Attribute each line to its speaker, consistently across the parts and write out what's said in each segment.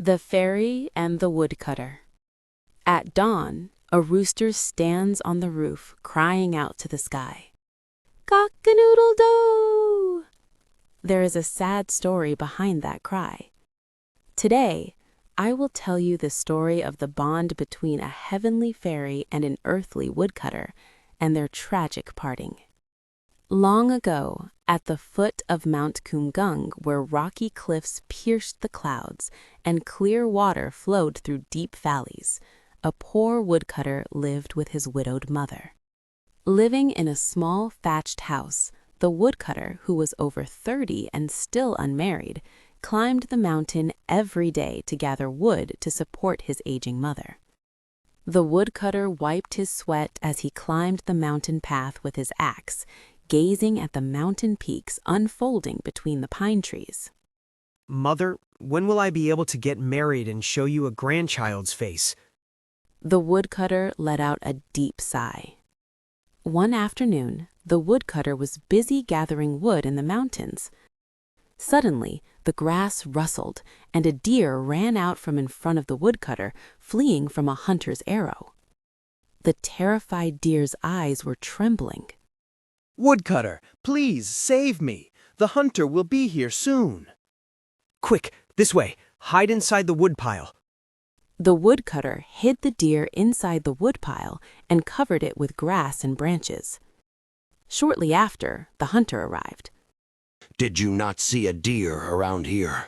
Speaker 1: The Fairy and the Woodcutter. At dawn, a rooster stands on the roof, crying out to the sky. Cock-a-doodle-doo! There is a sad story behind that cry. Today, I will tell you the story of the bond between a heavenly fairy and an earthly woodcutter, and their tragic parting. Long ago, at the foot of Mount Kumgang, where rocky cliffs pierced the clouds and clear water flowed through deep valleys, a poor woodcutter lived with his widowed mother. Living in a small thatched house, the woodcutter, who was over 30 and still unmarried, climbed the mountain every day to gather wood to support his aging mother. The woodcutter wiped his sweat as he climbed the mountain path with his axe, gazing at the mountain peaks unfolding between the pine trees.
Speaker 2: Mother, when will I be able to get married and show you a grandchild's face?
Speaker 1: The woodcutter let out a deep sigh. One afternoon, the woodcutter was busy gathering wood in the mountains. Suddenly, the grass rustled, and a deer ran out from in front of the woodcutter, fleeing from a hunter's arrow. The terrified deer's eyes were trembling.
Speaker 3: Woodcutter, please save me. The hunter will be here soon.
Speaker 2: Quick, this way. Hide inside the woodpile.
Speaker 1: The woodcutter hid the deer inside the woodpile and covered it with grass and branches. Shortly after, the hunter arrived.
Speaker 4: Did you not see a deer around here?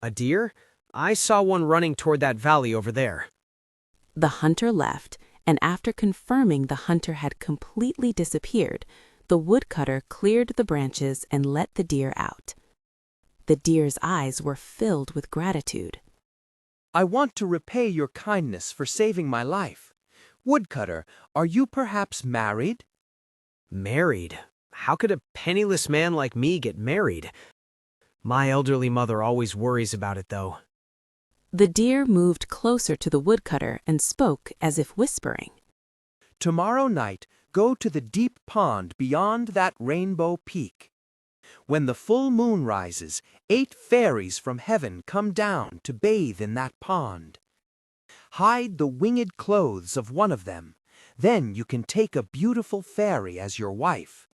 Speaker 2: A deer? I saw one running toward that valley over there.
Speaker 1: The hunter left, and after confirming the hunter had completely disappeared, the woodcutter cleared the branches and let the deer out. The deer's eyes were filled with gratitude.
Speaker 3: I want to repay your kindness for saving my life. Woodcutter, are you perhaps married?
Speaker 2: Married? How could a penniless man like me get married? My elderly mother always worries about it, though.
Speaker 1: The deer moved closer to the woodcutter and spoke as if whispering.
Speaker 3: Tomorrow night, go to the deep pond beyond that rainbow peak. When the full moon rises, 8 fairies from heaven come down to bathe in that pond. Hide the winged clothes of one of them. Then you can take a beautiful fairy as your wife.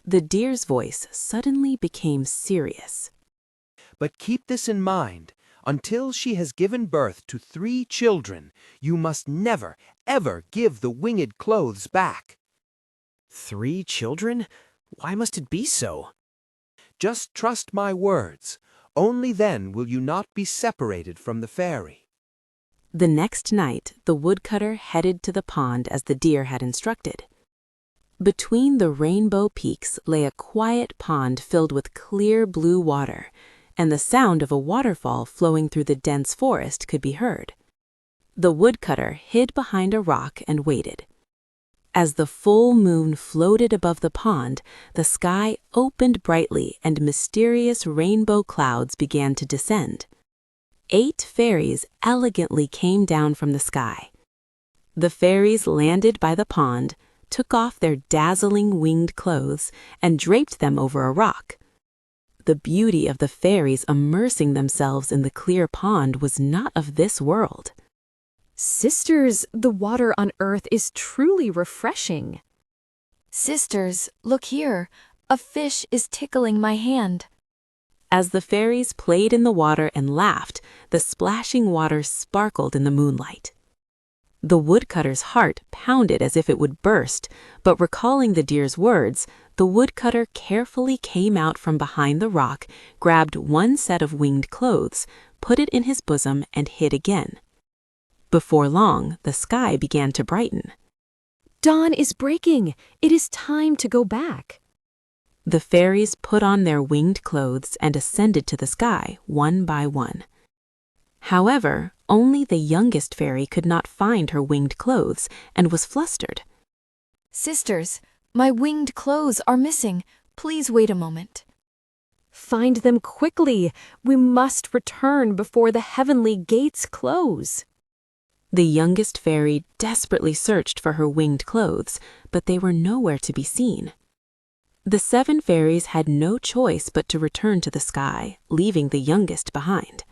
Speaker 1: The deer's voice suddenly became serious.
Speaker 3: But keep this in mind. Until she has given birth to 3 children, you must never, ever give the winged clothes back.
Speaker 2: 3 children? Why must it be so?
Speaker 3: Just trust my words. Only then will you not be separated from the fairy.
Speaker 1: The next night, the woodcutter headed to the pond as the deer had instructed. Between the rainbow peaks lay a quiet pond filled with clear blue water, and the sound of a waterfall flowing through the dense forest could be heard. The woodcutter hid behind a rock and waited. As the full moon floated above the pond, the sky opened brightly and mysterious rainbow clouds began to descend. 8 fairies elegantly came down from the sky. The fairies landed by the pond, took off their dazzling winged clothes, and draped them over a rock. The beauty of the fairies immersing themselves in the clear pond was not of this world.
Speaker 5: Sisters, the water on earth is truly refreshing.
Speaker 6: Sisters, look here. A fish is tickling my hand.
Speaker 1: As the fairies played in the water and laughed, the splashing water sparkled in the moonlight. The woodcutter's heart pounded as if it would burst, but recalling the deer's words, the woodcutter carefully came out from behind the rock, grabbed one set of winged clothes, put it in his bosom, and hid again. Before long, the sky began to brighten.
Speaker 5: Dawn is breaking. It is time to go back.
Speaker 1: The fairies put on their winged clothes and ascended to the sky, one by one. However, only the youngest fairy could not find her winged clothes and was flustered.
Speaker 6: Sisters, my winged clothes are missing. Please wait a moment.
Speaker 5: Find them quickly. We must return before the heavenly gates close.
Speaker 1: The youngest fairy desperately searched for her winged clothes, but they were nowhere to be seen. The 7 fairies had no choice but to return to the sky, leaving the youngest behind.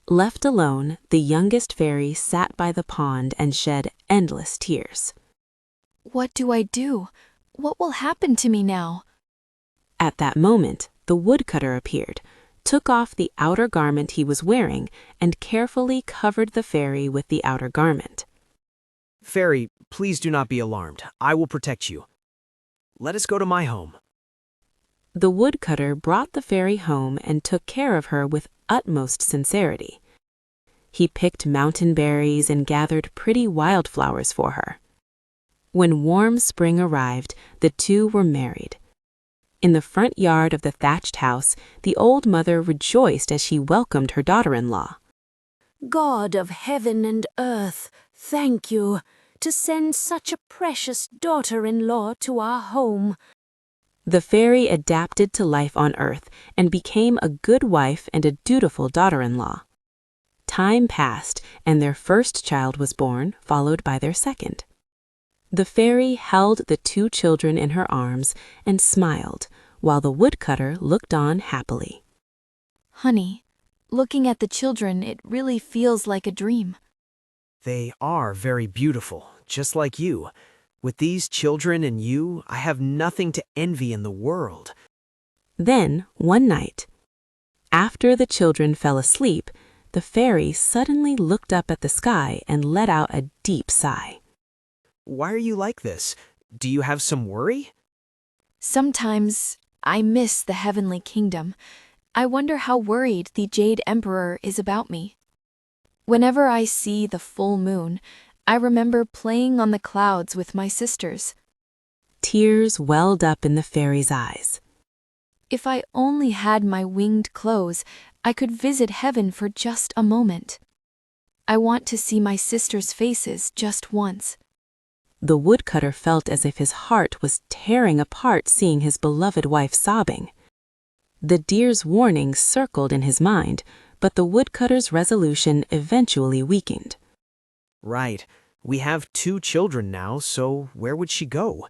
Speaker 1: Left alone, the youngest fairy sat by the pond and shed endless tears.
Speaker 6: What do I do? What will happen to me now?
Speaker 1: At that moment, the woodcutter appeared, took off the outer garment he was wearing, and carefully covered the fairy with the outer garment.
Speaker 2: Fairy, please do not be alarmed. I will protect you. Let us go to my home.
Speaker 1: The woodcutter brought the fairy home and took care of her with utmost sincerity. He picked mountain berries and gathered pretty wildflowers for her. When warm spring arrived, the two were married. In the front yard of the thatched house, the old mother rejoiced as she welcomed her daughter-in-law.
Speaker 7: God of heaven and earth, thank you to send such a precious daughter-in-law to our home.
Speaker 1: The fairy adapted to life on earth and became a good wife and a dutiful daughter-in-law. Time passed, and their first child was born, followed by their second. The fairy held the two children in her arms and smiled, while the woodcutter looked on happily.
Speaker 6: Honey, looking at the children, it really feels like a dream.
Speaker 2: They are very beautiful, just like you. With these children and you, I have nothing to envy in the world.
Speaker 1: Then, one night, after the children fell asleep, the fairy suddenly looked up at the sky and let out a deep sigh.
Speaker 2: Why are you like this? Do you have some worry?
Speaker 6: Sometimes I miss the heavenly kingdom. I wonder how worried the Jade Emperor is about me. Whenever I see the full moon, I remember playing on the clouds with my sisters.
Speaker 1: Tears welled up in the fairy's eyes.
Speaker 6: If I only had my winged clothes, I could visit heaven for just a moment. I want to see my sisters' faces just once.
Speaker 1: The woodcutter felt as if his heart was tearing apart seeing his beloved wife sobbing. The deer's warning circled in his mind, but the woodcutter's resolution eventually weakened.
Speaker 2: Right. We have 2 children now, so where would she go?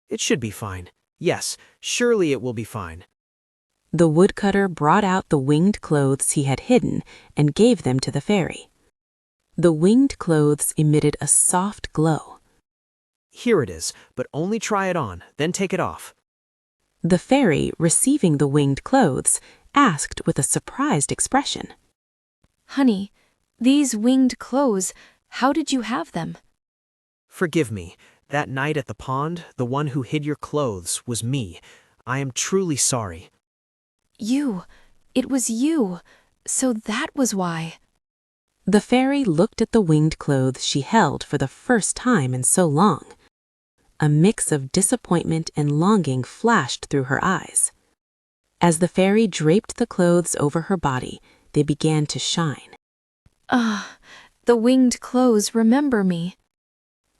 Speaker 2: It should be fine. Yes, surely it will be fine.
Speaker 1: The woodcutter brought out the winged clothes he had hidden and gave them to the fairy. The winged clothes emitted a soft glow.
Speaker 2: Here it is, but only try it on, then take it off.
Speaker 1: The fairy, receiving the winged clothes, asked with a surprised expression,
Speaker 6: Honey, these winged clothes, how did you have them?
Speaker 2: Forgive me. That night at the pond, the one who hid your clothes was me. I am truly sorry.
Speaker 6: You. It was you. So that was why.
Speaker 1: The fairy looked at the winged clothes she held for the first time in so long. A mix of disappointment and longing flashed through her eyes. As the fairy draped the clothes over her body, they began to shine.
Speaker 6: Ah, the winged clothes remember me.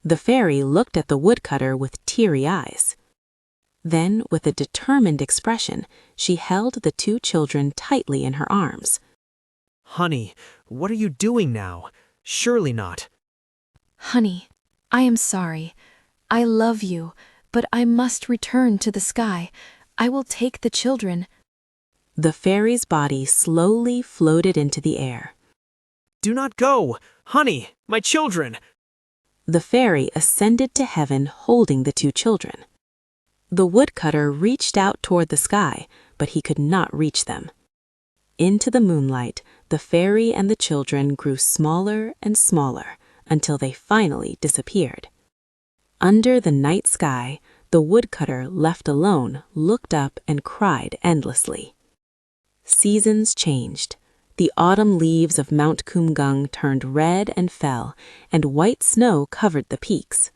Speaker 1: The fairy looked at the woodcutter with teary eyes. Then, with a determined expression, she held the 2 children tightly in her arms.
Speaker 2: Honey, what are you doing now? Surely not.
Speaker 6: Honey, I am sorry. I love you, but I must return to the sky. I will take the children.
Speaker 1: The fairy's body slowly floated into the air.
Speaker 2: Do not go! Honey, my children!
Speaker 1: The fairy ascended to heaven holding the 2 children. The woodcutter reached out toward the sky, but he could not reach them. Into the moonlight, the fairy and the children grew smaller and smaller until they finally disappeared. Under the night sky, the woodcutter, left alone, looked up and cried endlessly. Seasons changed. The autumn leaves of Mount Kumgang turned red and fell, and white snow covered the peaks.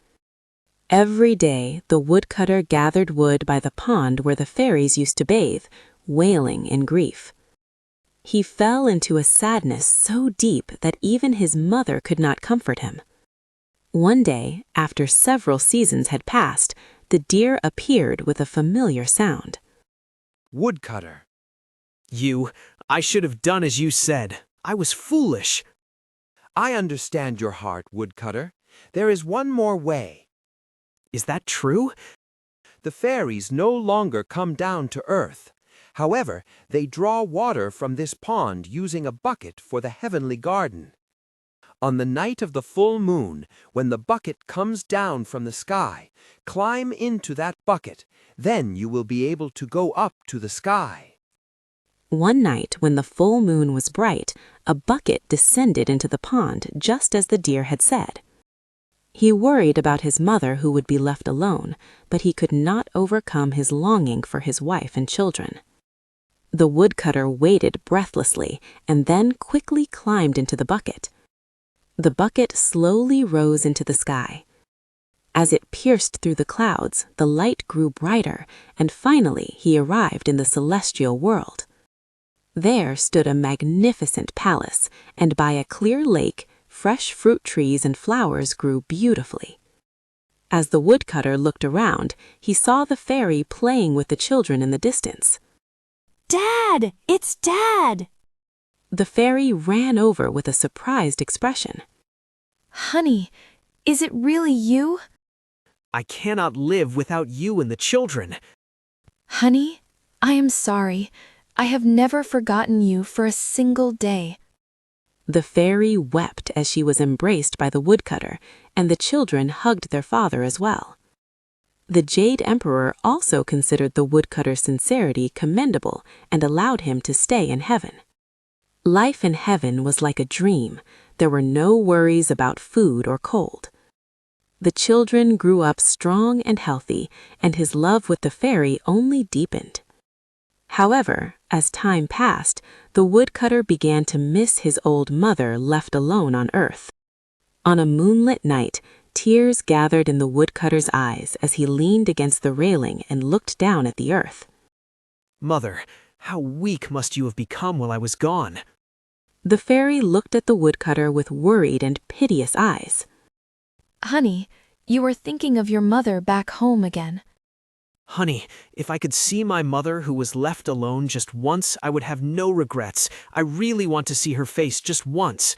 Speaker 1: Every day, the woodcutter gathered wood by the pond where the fairies used to bathe, wailing in grief. He fell into a sadness so deep that even his mother could not comfort him. One day, after several seasons had passed, the deer appeared with a familiar sound.
Speaker 3: Woodcutter.
Speaker 2: I should have done as you said. I was foolish.
Speaker 3: I understand your heart, Woodcutter. There is one more way.
Speaker 2: Is that true?
Speaker 3: The fairies no longer come down to earth. However, they draw water from this pond using a bucket for the heavenly garden. On the night of the full moon, when the bucket comes down from the sky, climb into that bucket. Then you will be able to go up to the sky.
Speaker 1: One night, when the full moon was bright, a bucket descended into the pond just as the deer had said. He worried about his mother who would be left alone, but he could not overcome his longing for his wife and children. The woodcutter waited breathlessly and then quickly climbed into the bucket. The bucket slowly rose into the sky. As it pierced through the clouds, the light grew brighter, and finally he arrived in the celestial world. There stood a magnificent palace, and by a clear lake, fresh fruit trees and flowers grew beautifully. As the woodcutter looked around, he saw the fairy playing with the children in the distance.
Speaker 7: Dad! It's Dad!
Speaker 1: The fairy ran over with a surprised expression.
Speaker 6: Honey, is it really you?
Speaker 2: I cannot live without you and the children.
Speaker 6: Honey, I am sorry. I have never forgotten you for a single day.
Speaker 1: The fairy wept as she was embraced by the woodcutter, and the children hugged their father as well. The Jade Emperor also considered the woodcutter's sincerity commendable and allowed him to stay in heaven. Life in heaven was like a dream. There were no worries about food or cold. The children grew up strong and healthy, and his love with the fairy only deepened. However, as time passed, the woodcutter began to miss his old mother left alone on earth. On a moonlit night, tears gathered in the woodcutter's eyes as he leaned against the railing and looked down at the earth.
Speaker 2: Mother, how weak must you have become while I was gone?
Speaker 1: The fairy looked at the woodcutter with worried and piteous eyes.
Speaker 6: Honey, you are thinking of your mother back home again.
Speaker 2: Honey, if I could see my mother who was left alone just once, I would have no regrets. I really want to see her face just once.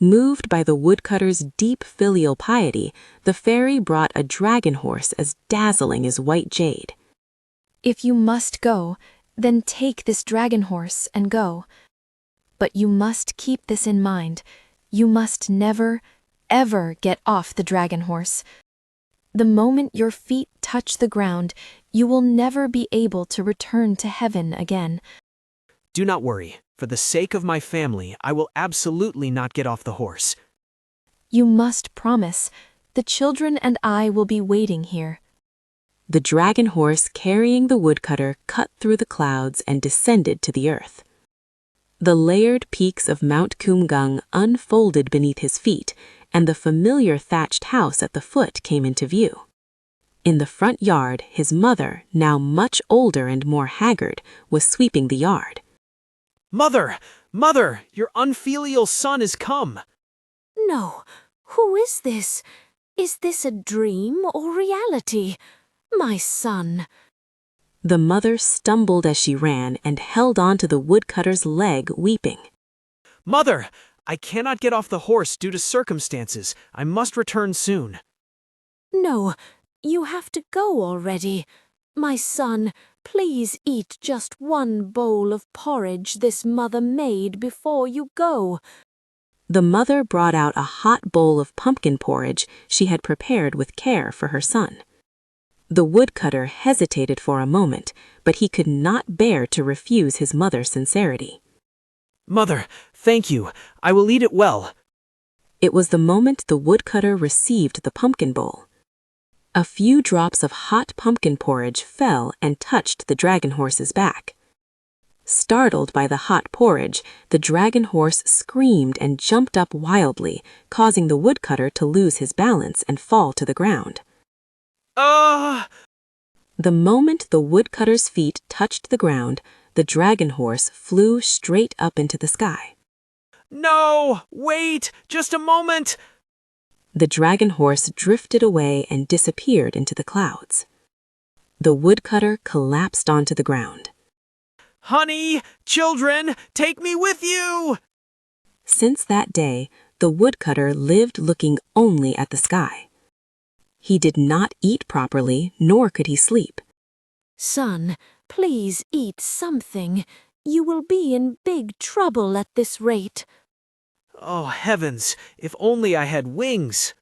Speaker 1: Moved by the woodcutter's deep filial piety, the fairy brought a dragon horse as dazzling as white jade.
Speaker 6: If you must go, then take this dragon horse and go. But you must keep this in mind. You must never, ever get off the dragon horse. The moment your feet touch the ground, you will never be able to return to heaven again.
Speaker 2: Do not worry. For the sake of my family, I will absolutely not get off the horse.
Speaker 6: You must promise. The children and I will be waiting here.
Speaker 1: The dragon horse carrying the woodcutter cut through the clouds and descended to the earth. The layered peaks of Mount Kumgang unfolded beneath his feet, and the familiar thatched house at the foot came into view. In the front yard, his mother, now much older and more haggard, was sweeping the yard.
Speaker 2: Mother! Mother! Your unfilial son is come!
Speaker 7: No, who is this? Is this a dream or reality? My son.
Speaker 1: The mother stumbled as she ran and held on to the woodcutter's leg, weeping.
Speaker 2: Mother! I cannot get off the horse due to circumstances. I must return soon.
Speaker 7: No, you have to go already. My son, please eat just one bowl of porridge this mother made before you go.
Speaker 1: The mother brought out a hot bowl of pumpkin porridge she had prepared with care for her son. The woodcutter hesitated for a moment, but he could not bear to refuse his mother's sincerity.
Speaker 2: Mother, thank you. I will eat it well.
Speaker 1: It was the moment the woodcutter received the pumpkin bowl. A few drops of hot pumpkin porridge fell and touched the dragon horse's back. Startled by the hot porridge, the dragon horse screamed and jumped up wildly, causing the woodcutter to lose his balance and fall to the ground. The moment the woodcutter's feet touched the ground, the dragon horse flew straight up into the sky.
Speaker 2: No! Wait! Just a moment!
Speaker 1: The dragon horse drifted away and disappeared into the clouds. The woodcutter collapsed onto the ground.
Speaker 2: Honey! Children! Take me with you!
Speaker 1: Since that day, the woodcutter lived looking only at the sky. He did not eat properly, nor could he sleep.
Speaker 7: Son, please eat something. You will be in big trouble at this rate.
Speaker 2: Oh, heavens, if only I had wings!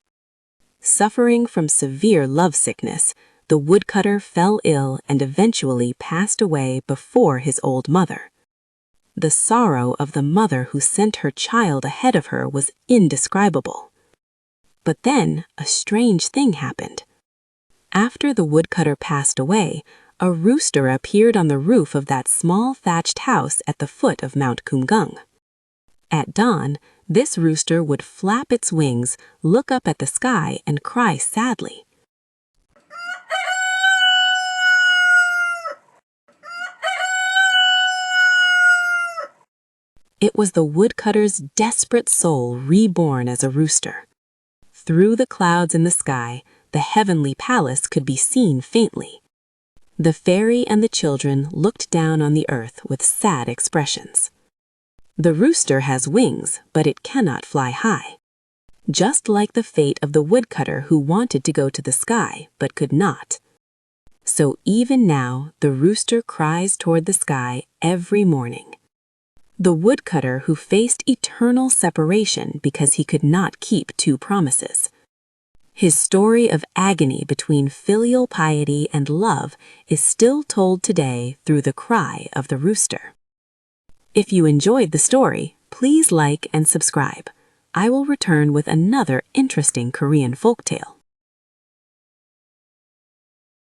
Speaker 1: Suffering from severe lovesickness, the woodcutter fell ill and eventually passed away before his old mother. The sorrow of the mother who sent her child ahead of her was indescribable. But then a strange thing happened. After the woodcutter passed away, a rooster appeared on the roof of that small thatched house at the foot of Mount Kumgang. At dawn, this rooster would flap its wings, look up at the sky, and cry sadly. It was the woodcutter's desperate soul reborn as a rooster. Through the clouds in the sky, the heavenly palace could be seen faintly. The fairy and the children looked down on the earth with sad expressions. The rooster has wings, but it cannot fly high. Just like the fate of the woodcutter who wanted to go to the sky, but could not. So even now, the rooster cries toward the sky every morning. The woodcutter who faced eternal separation because he could not keep two promises. His story of agony between filial piety and love is still told today through the cry of the rooster. If you enjoyed the story, please like and subscribe. I will return with another interesting Korean folktale.